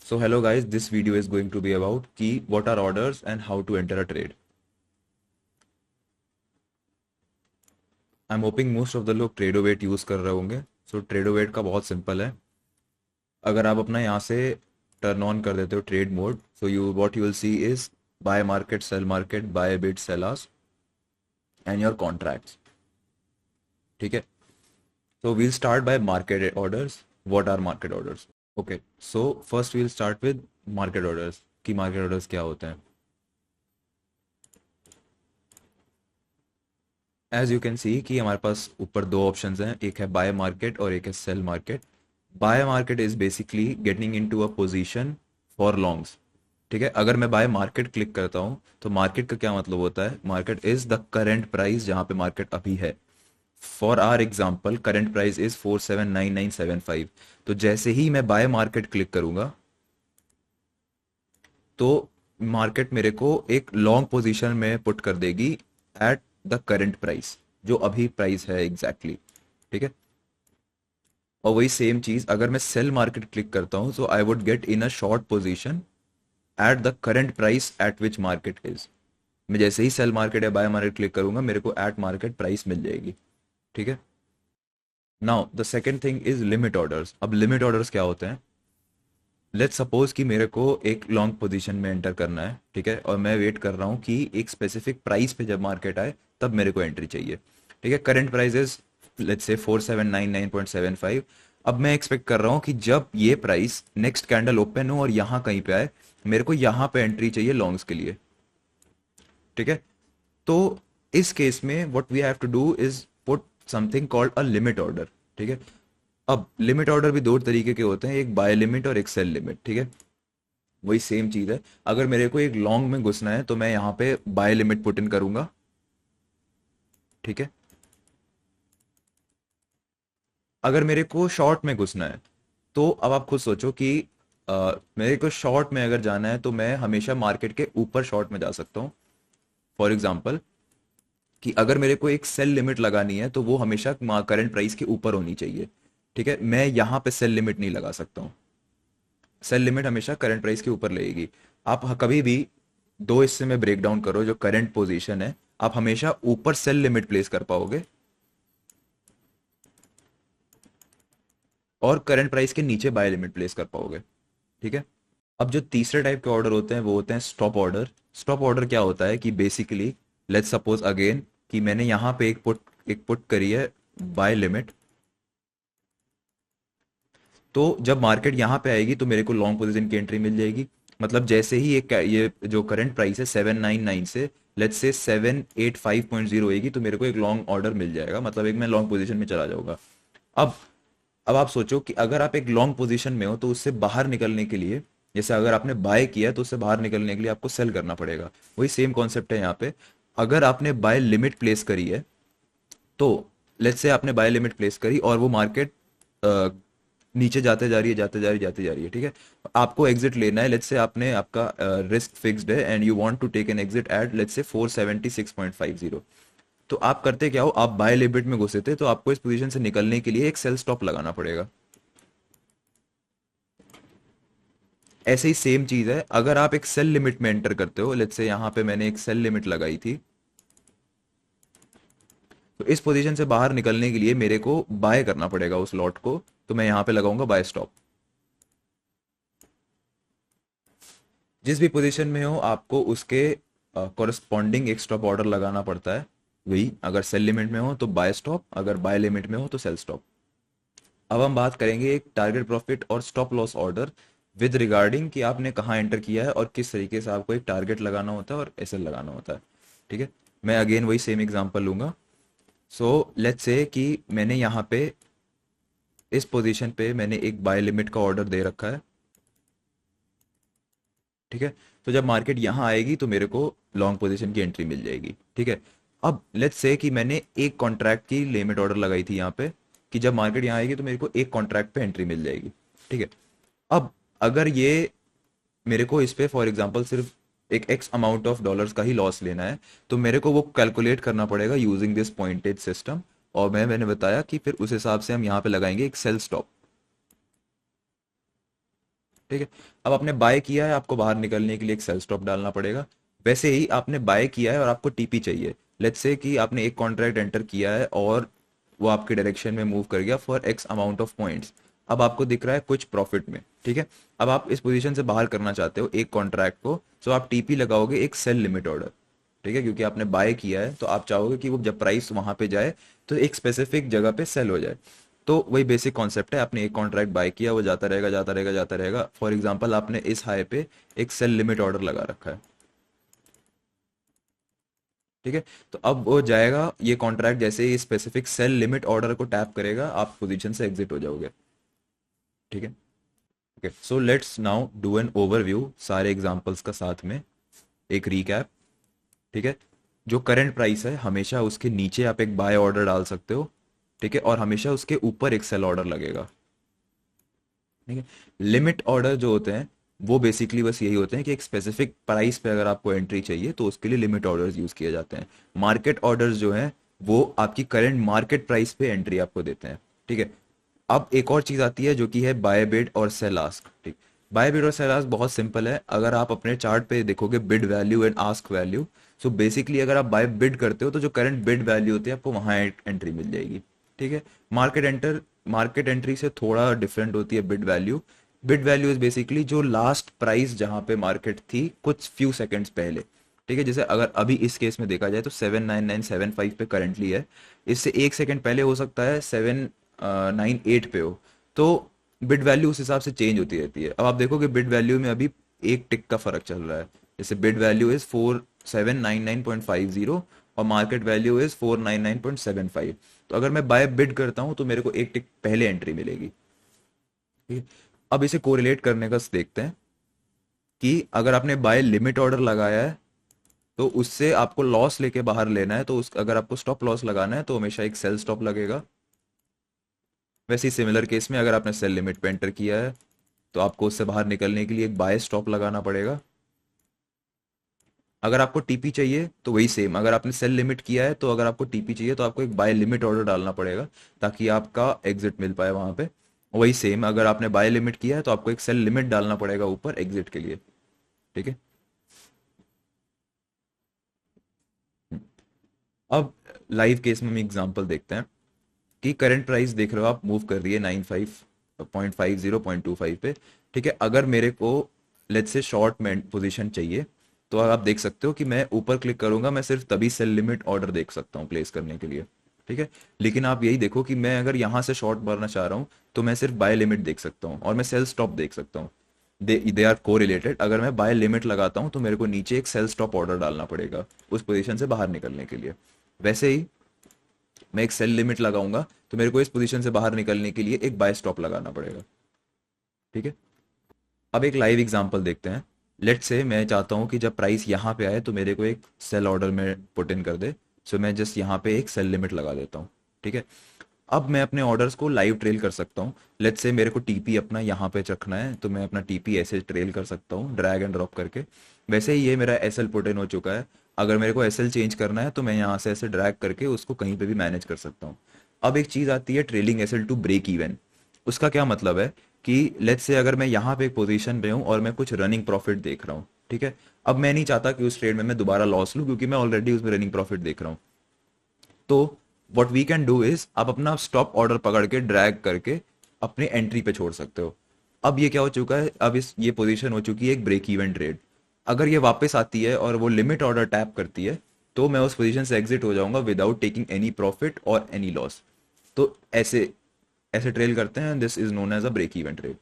So hello guys, this video is going to be about key what are orders and how to enter a trade. I'm hoping most of the लोग ट्रेडोवेट use कर रहे होंगे. So ट्रेडोवेट का बहुत simple है. अगर आप अपना यहाँ से टर्न ऑन कर देते हो trade mode, so you what you will see is buy market, sell market, buy bid, sell ask and your contracts. ठीक है. So we'll start by market orders. What are market orders? Okay. So first we'll start with market orders. कि market orders क्या होते हैं? As you can see कि हमारे पास ऊपर दो ऑप्शंस हैं, एक है बाय मार्केट और एक है sell market. Buy market is basically getting into a position for longs. ठीक है. अगर मैं बाय मार्केट क्लिक करता हूं तो मार्केट का क्या मतलब होता है? Market is the current price जहां पे मार्केट अभी है. For our example current price is 479975. तो जैसे ही मैं बाय मार्केट क्लिक करूंगा तो मार्केट मेरे को एक लॉन्ग पोजीशन में पुट कर देगी एट द करंट प्राइस, जो अभी प्राइस है एग्जैक्टली exactly. ठीक है. और वही सेम चीज अगर मैं सेल मार्केट क्लिक करता हूं तो I would get in a short position at the current price at which market is. मैं जैसे ही सेल मार्केट या बाय मार्केट क्लिक करूंगा मेरे को एट मार्केट प्राइस मिल जाएगी. ठीक है. Now the second thing is limit orders. अब लिमिट ऑर्डर्स क्या होते हैं? लेट्स सपोज कि मेरे को एक लॉन्ग पोजीशन में एंटर करना है. ठीक है. और मैं वेट कर रहा हूँ कि एक स्पेसिफिक प्राइस पे जब मार्केट आए तब मेरे को एंट्री चाहिए. ठीक है. Current price is let's say 4799.75. अब मैं एक्सपेक्ट कर रहा हूँ कि जब ये प्राइस नेक्स्ट कैंडल ओपन हो और यहाँ कहीं पे आए मेरे को यहाँ पे एंट्री चाहिए लॉन्ग्स के लिए. ठीक है. तो इस केस में what we have to do is put something called a limit order. ठीक है. अब लिमिट ऑर्डर भी दो तरीके के होते हैं, एक बाय लिमिट और एक सेल लिमिट. ठीक है. वही सेम चीज है. अगर मेरे को एक लॉन्ग में घुसना है तो मैं यहाँ पे बाय लिमिट पुट इन करूंगा. ठीक है. अगर मेरे को शॉर्ट में घुसना है तो अब आप खुद सोचो कि मेरे को शॉर्ट में अगर जाना है तो मैं हमेशा मार्केट के ऊपर शॉर्ट में जा सकता हूँ. फॉर एग्जाम्पल कि अगर मेरे को एक सेल लिमिट लगानी है तो वो हमेशा करंट प्राइस के ऊपर होनी चाहिए. ठीक है. मैं यहाँ पे सेल लिमिट नहीं लगा सकता हूँ. सेल लिमिट हमेशा करंट प्राइस के ऊपर लगेगी. आप कभी भी दो हिस्से में ब्रेक डाउन करो, जो करंट पोजीशन है आप हमेशा ऊपर सेल लिमिट प्लेस कर पाओगे और करंट प्राइस के नीचे बाय लिमिट प्लेस कर पाओगे. ठीक है. अब जो तीसरे टाइप के ऑर्डर होते हैं वो होते हैं स्टॉप ऑर्डर. स्टॉप ऑर्डर क्या होता है कि बेसिकली लेट्स सपोज अगेन कि मैंने यहाँ पे एक पुट करी है बाय लिमिट. तो जब मार्केट यहाँ पे आएगी तो मेरे को लॉन्ग पोजीशन की एंट्री मिल जाएगी. मतलब जैसे ही ये जो करंट प्राइस है 799 से लेट्स से 785.0 होगी तो मेरे को एक लॉन्ग ऑर्डर मिल जाएगा. मतलब एक मैं लॉन्ग पोजीशन में चला जाऊंगा. अब अब आप सोचो कि अगर आप एक लॉन्ग पोजीशन में हो तो उससे बाहर निकलने के लिए, जैसे अगर आपने बाय किया तो उससे बाहर निकलने के लिए आपको सेल करना पड़ेगा. वही सेम कॉन्सेप्ट है यहाँ पे. अगर आपने बाय लिमिट प्लेस करी है तो लेट्स से आपने बाय लिमिट प्लेस करी और वो मार्केट नीचे जाते जा रही है, जाते जा रही, जाते जा रही है. ठीक है. आपको एग्जिट लेना है. लेट्स से आपने आपका रिस्क फिक्स्ड है and you want to take an exit at let's say 476.50. तो आप करते क्या हो? आप बाय लिमिट में घुसे थे तो आपको इस पोजीशन से निकलने के लिए एक सेल स्टॉप लगाना पड़ेगा. ऐसे ही सेम चीज है अगर आप एक सेल लिमिट में एंटर करते हो. लेट्स से यहाँ पे मैंने एक सेल लिमिट लगाई थी. तो इस पोजीशन से बाहर निकलने के लिए मेरे को बाय करना पड़ेगा उस लॉट को. तो मैं यहाँ पे लगाऊंगा बाय स्टॉप. जिस भी पोजीशन में हो आपको उसके कॉरस्पॉन्डिंग एक स्टॉप ऑर्डर लगाना पड़ता है. वही अगर सेल लिमिट में हो तो बाय स्टॉप, अगर बाय लिमिट में हो तो सेल स्टॉप. अब हम बात करेंगे एक टारगेट प्रॉफिट और stop loss order with regarding कि आपने कहाँ एंटर किया है और किस तरीके से आपको एक टारगेट लगाना होता है और एसएल लगाना होता है. ठीक है. मैं अगेन वही सेम एग्जांपल लूंगा. सो लेट्स से कि मैंने यहाँ पे इस पोजीशन पे मैंने एक बाय लिमिट का ऑर्डर दे रखा है. ठीक है. तो जब मार्केट यहाँ आएगी तो मेरे को लॉन्ग पोजीशन की एंट्री मिल जाएगी. ठीक है. अब लेट्स से कि मैंने एक कॉन्ट्रैक्ट की लिमिट ऑर्डर लगाई थी यहाँ पे कि जब मार्केट यहाँ आएगी तो मेरे को एक कॉन्ट्रैक्ट पे एंट्री मिल जाएगी. ठीक है. अब अगर ये मेरे को इस पे फॉर एग्जांपल सिर्फ एक एक्स अमाउंट ऑफ डॉलर्स का ही लॉस लेना है तो मेरे को वो कैलकुलेट करना पड़ेगा यूजिंग दिस पॉइंटेज सिस्टम. और मैंने बताया कि फिर उस हिसाब से हम यहाँ पे लगाएंगे एक सेल स्टॉप. ठीक है। अब आपने बाय किया है, आपको बाहर निकलने के लिए एक सेल स्टॉप डालना पड़ेगा। वैसे ही आपने बाय किया है और आपको टीपी चाहिए। लेट्स से कि आपने एक कॉन्ट्रैक्ट एंटर किया है और वो आपके डायरेक्शन में मूव कर गया for x amount of points. अब आपको दिख रहा है कुछ प्रॉफिट में, ठीक है। अब आप इस पोजीशन से बाहर करना चाहते हो एक कॉन्ट्रैक्ट को, तो आप टीपी लगाओगे एक सेल लिमिट ऑर्डर, ठीक है, क्योंकि आपने बाय किया है तो आप चाहोगे कि वो जब प्राइस वहां पे जाए तो एक स्पेसिफिक जगह पे सेल हो जाए। तो वही बेसिक कॉन्सेप्ट है, आपने एक कॉन्ट्रैक्ट बाय किया, वो जाता रहेगा जाता रहेगा जाता रहेगा। फॉर एग्जांपल आपने इस हाई पे एक सेल लिमिट ऑर्डर लगा रखा है, ठीक है। तो अब वो जाएगा, ये कॉन्ट्रैक्ट जैसे ही स्पेसिफिक सेल लिमिट ऑर्डर को टैप करेगा आप पोजीशन से एग्जिट हो जाओगे, ठीक है। Okay, so let's now do an overview सारे एग्जांपल्स का साथ में, एक रीकैप, ठीक है। जो करंट प्राइस है हमेशा उसके नीचे आप एक बाय ऑर्डर डाल सकते हो, ठीक है, और हमेशा उसके ऊपर एक सेल ऑर्डर लगेगा, ठीक है। लिमिट ऑर्डर जो होते हैं वो बेसिकली बस यही होते हैं कि एक स्पेसिफिक प्राइस पे अगर आपको एंट्री चाहिए तो उसके लिए लिमिट ऑर्डर्स यूज किए जाते हैं। मार्केट ऑर्डर्स जो हैं वो आपकी करंट मार्केट प्राइस पे एंट्री आपको देते हैं, ठीक है। अब एक और चीज आती है जो कि है बाय बिड और सेल आस्क, ठीक। बाय बिड और सेल आस्क बहुत सिंपल है, अगर आप अपने चार्ट पे देखोगे bid value and ask value, so basically अगर आप बाय बिड करते हो तो जो करंट बिड वैल्यू होती है आपको वहां एंट्री मिल जाएगी, ठीक है। मार्केट एंट्री से थोड़ा डिफरेंट होती है bid value. Bid value is basically जो लास्ट प्राइस जहां पे मार्केट थी कुछ फ्यू सेकंड्स पहले, ठीक है। जैसे अगर अभी इस केस में देखा जाए तो 79975 पे करंटली है, इससे एक सेकंड पहले हो सकता है 798 पे हो। तो बिड वैल्यू उस हिसाब से चेंज होती रहती है। अब आप देखोगे बिड वैल्यू में अभी एक टिक का फर्क चल रहा है, जैसे बिड वैल्यू इज 4799.50 और मार्केट वैल्यू इज 499.75। तो अगर मैं बाय बिड करता हूं तो मेरे को एक टिक पहले एंट्री मिलेगी, ठीक है। अब इसे कोरिलेट करने का देखते हैं कि अगर आपने बाय लिमिट ऑर्डर लगाया है तो उससे आपको लॉस लेके बाहर लेना है, तो उस अगर आपको स्टॉप लॉस लगाना है तो हमेशा एक सेल स्टॉप लगेगा। वैसे ही सिमिलर केस में अगर आपने सेल लिमिट पे एंटर किया है तो आपको उससे बाहर निकलने के लिए एक बाय स्टॉप लगाना पड़ेगा। अगर आपको टीपी चाहिए तो वही सेम, अगर आपने सेल लिमिट किया है तो अगर आपको टीपी चाहिए तो आपको एक बाय लिमिट ऑर्डर डालना पड़ेगा ताकि आपका एग्जिट मिल पाए वहां पे। वही सेम, अगर आपने बाय लिमिट किया है तो आपको एक सेल लिमिट डालना पड़ेगा ऊपर एग्जिट के लिए, ठीक है। अब लाइव केस में हम एग्जांपल देखते हैं कि करंट प्राइस देख रहे हो आप मूव कर रही है 95.50.25 पे, ठीक है। अगर मेरे को लेट्स से शॉर्ट में पोजीशन चाहिए तो आप देख सकते हो कि मैं ऊपर क्लिक करूंगा, मैं सिर्फ तभी सेल लिमिट ऑर्डर देख सकता हूँ प्लेस करने के लिए, ठीक है। लेकिन आप यही देखो कि मैं अगर यहाँ से शॉर्ट मारना चाह रहा हूँ तो मैं सिर्फ बाय लिमिट देख सकता हूँ और मैं सेल स्टॉप देख सकता हूँ। दे आर को रिलेटेड, अगर मैं बाय लिमिट लगाता हूँ तो मेरे को नीचे एक सेल स्टॉप ऑर्डर डालना पड़ेगा उस पोजीशन से बाहर निकलने के लिए। वैसे ही मैं एक सेल लिमिट लगाऊंगा तो मेरे को इस पोजीशन से बाहर निकलने के लिए एक बाय स्टॉप लगाना पड़ेगा, ठीक है। अब एक लाइव एग्जांपल देखते हैं। लेट से मैं चाहता हूं कि जब प्राइस यहाँ पे आए तो मेरे को एक सेल ऑर्डर में पुट इन कर दे, सो मैं जस्ट यहाँ पे एक सेल लिमिट लगा देता हूँ, ठीक है। अब मैं अपने ऑर्डर्स को लाइव ट्रेल कर सकता हूँ। लेट्स से मेरे को टीपी अपना यहाँ पे रखना है तो मैं अपना टीपी ऐसे ट्रेल कर सकता हूँ ड्रैग एंड ड्रॉप करके। वैसे ही ये मेरा एसएल पुट इन हो चुका है, अगर मेरे को एसएल चेंज करना है तो मैं यहाँ से ऐसे ड्रैग करके उसको कहीं पे भी मैनेज कर सकता हूँ। अब एक चीज़ आती है trailing SL to break even. उसका क्या मतलब है कि लेट्स से अगर मैं यहाँ पे एक पोजीशन पे हूँ और मैं कुछ रनिंग प्रॉफिट देख रहा हूँ, ठीक है। अब मैं नहीं चाहता कि उस ट्रेड में मैं दोबारा लॉस लूँ क्योंकि मैं ऑलरेडी उसमें रनिंग प्रॉफिट देख रहा हूँ। तो what we can do is आप अपना स्टॉप ऑर्डर पकड़ के ड्रैग करके अपने एंट्री पे छोड़ सकते हो। अब ये क्या हो चुका है, अब इस ये पोजीशन हो चुकी है एक ब्रेक इवन ट्रेड। अगर ये वापस आती है और वो लिमिट ऑर्डर टैप करती है तो मैं उस पोजीशन से एग्जिट हो जाऊंगा विदाउट टेकिंग एनी प्रॉफिट और एनी लॉस। तो ऐसे ऐसे ट्रेल करते हैं, this is known as a break even trade.